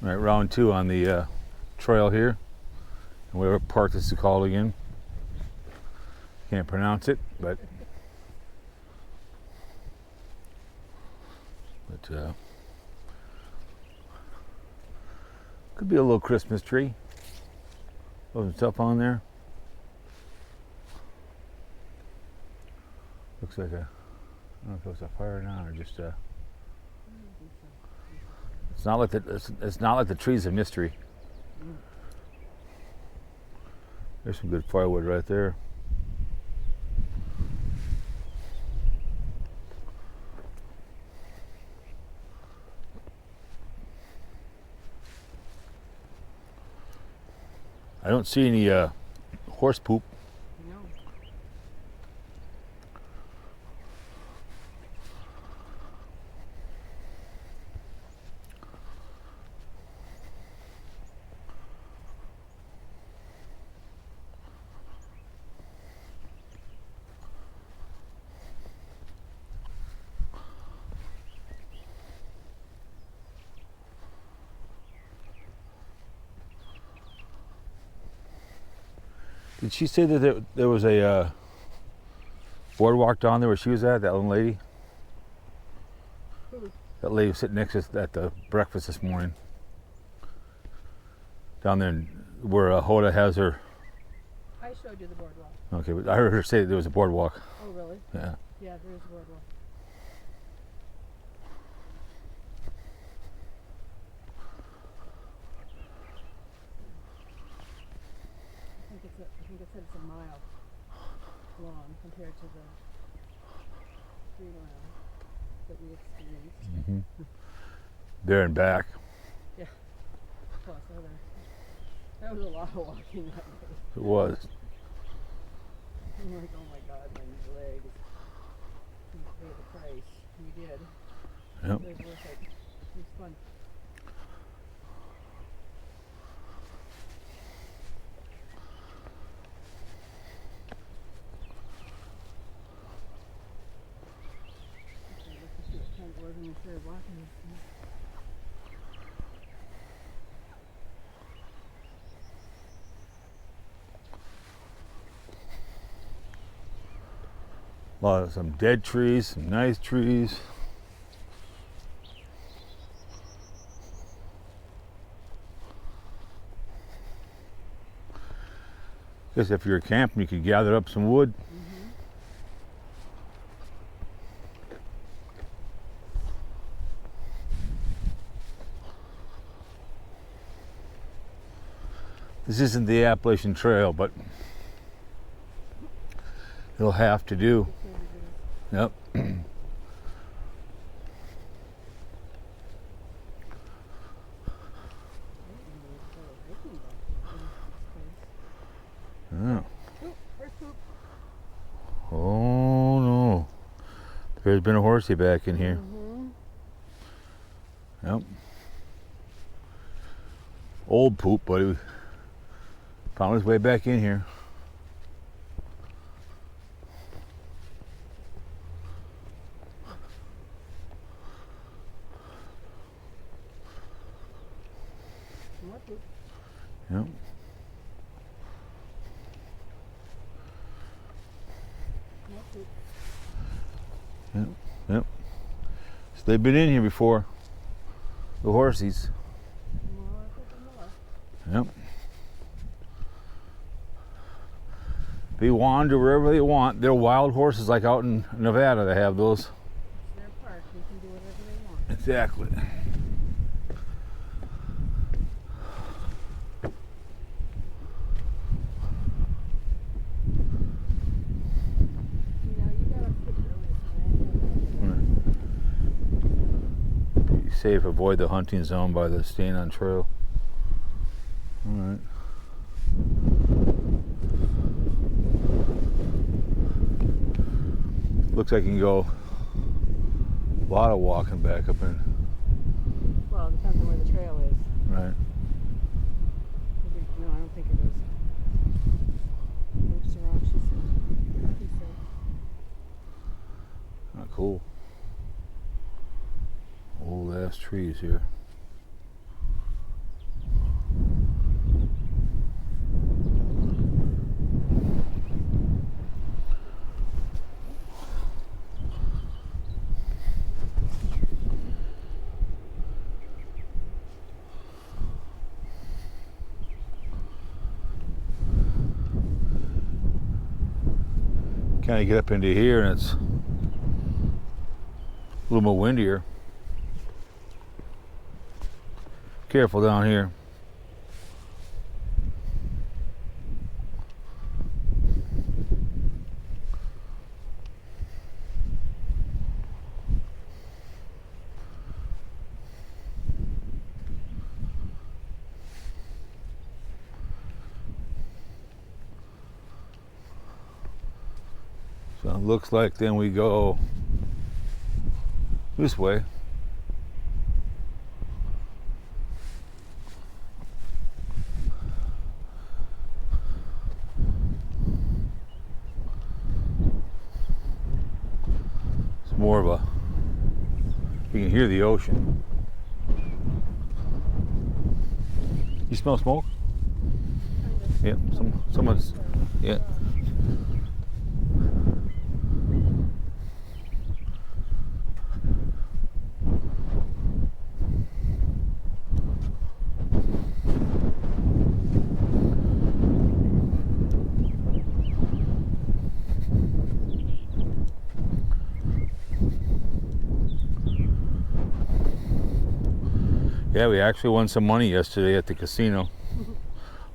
Right, round two on the trail here. Whatever part this is called again. Can't pronounce it, but could be a little Christmas tree. Some stuff on there. Looks like a, I don't know if it's a fire or not, or just a. It's not like it's not like the tree's a mystery. There's some good firewood right there. I don't see any horse poop. No. Did she say that there was a boardwalk down there where she was at, that little lady? Who? That lady was sitting next to us at the breakfast this morning. Down there where Hoda has her. I showed you the boardwalk. Okay, but I heard her say that there was a boardwalk. Oh, really? Yeah. Yeah, there is a boardwalk. I think it said it's a mile long compared to the 3 mile that we experienced. Mm-hmm. There and back. Yeah. Plus other. That was a lot of walking that day. It was. I'm like, oh my God, my legs. You pay the price. We did. Yep. It was worth it. It was fun. Okay, let's see what time it was when we started walking this thing. A lot of some dead trees, some nice trees. Guess if you're camping, you could gather up some wood. Mm-hmm. This isn't the Appalachian Trail, but it'll have to do. Yep. Oh. Oh no. There's been a horsey back in here. Mm-hmm. Yep. Old poop, but he found his way back in here. Yep. Yep. Yep. So they've been in here before. The horsies. Yep. They wander wherever they want. They're wild horses, like out in Nevada. They have those. It's their park. They can do whatever they want. Exactly. Be safe. Avoid the hunting zone by the staying on trail. All right. Looks like you can go a lot of walking back up in. Well, it depends on where the trail is. Right. No, I don't think it is. Looks around, she said. He said. Oh, cool. Old ass trees here. Kind of get up into here and it's a little more windier. Careful down here. So it looks like then we go this way. It's more of a, you can hear the ocean. You smell smoke? Yeah, someone's, yeah. Yeah, we actually won some money yesterday at the casino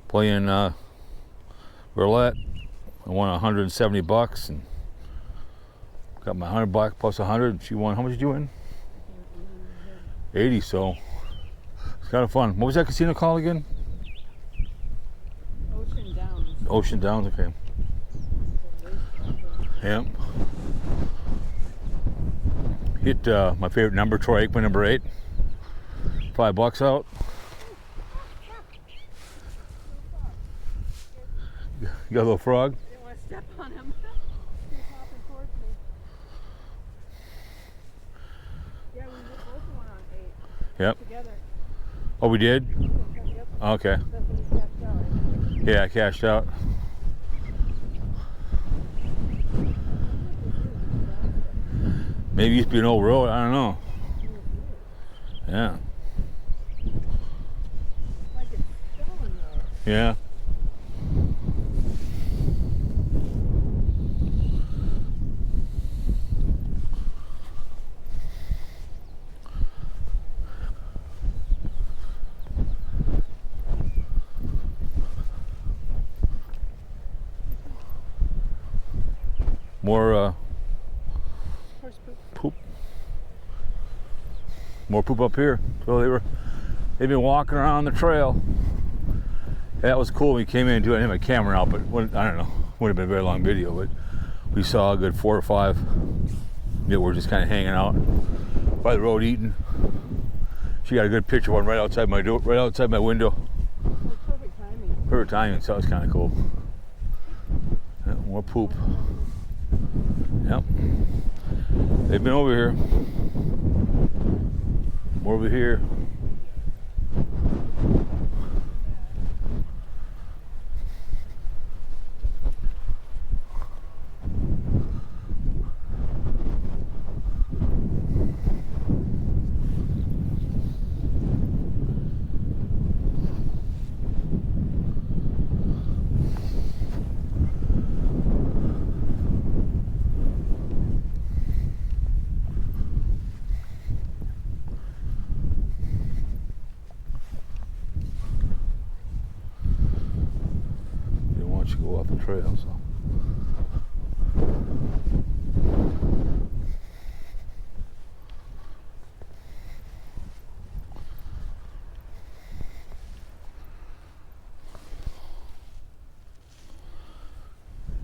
playing roulette. I won 170 bucks and got my 100 bucks plus 100. She won. How much did you win? 80. So it's kind of fun. What was that casino called again? Ocean Downs. Ocean Downs. Okay. Yeah. Hit my favorite number, Troy Aikman, number 8. $5 out. You got a little frog? I didn't want to step on him. He's hopping towards me. Yeah, we both won on 8. Yep. Together. Oh, we did? Yep. Okay. That's when we cashed out. Yeah, I cashed out. Maybe it used to be an old road. I don't know. Yeah. Like it's stone though. Yeah. More Horse poop. poop. More poop up here. So they've been walking around the trail. That was cool. We came in and I didn't have my camera out, but I don't know. Wouldn't have been a very long video, but we saw a good 4 or 5 that were just kind of hanging out by the road eating. She got a good picture of one right outside my door, right outside my window. That's perfect timing. Perfect timing, so it was kind of cool. Yeah, more poop. Yep. They've been over here. More over here. Go off the trail, so.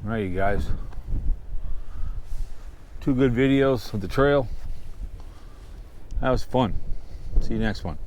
All right, you guys. 2 good videos of the trail. That was fun. See you next one.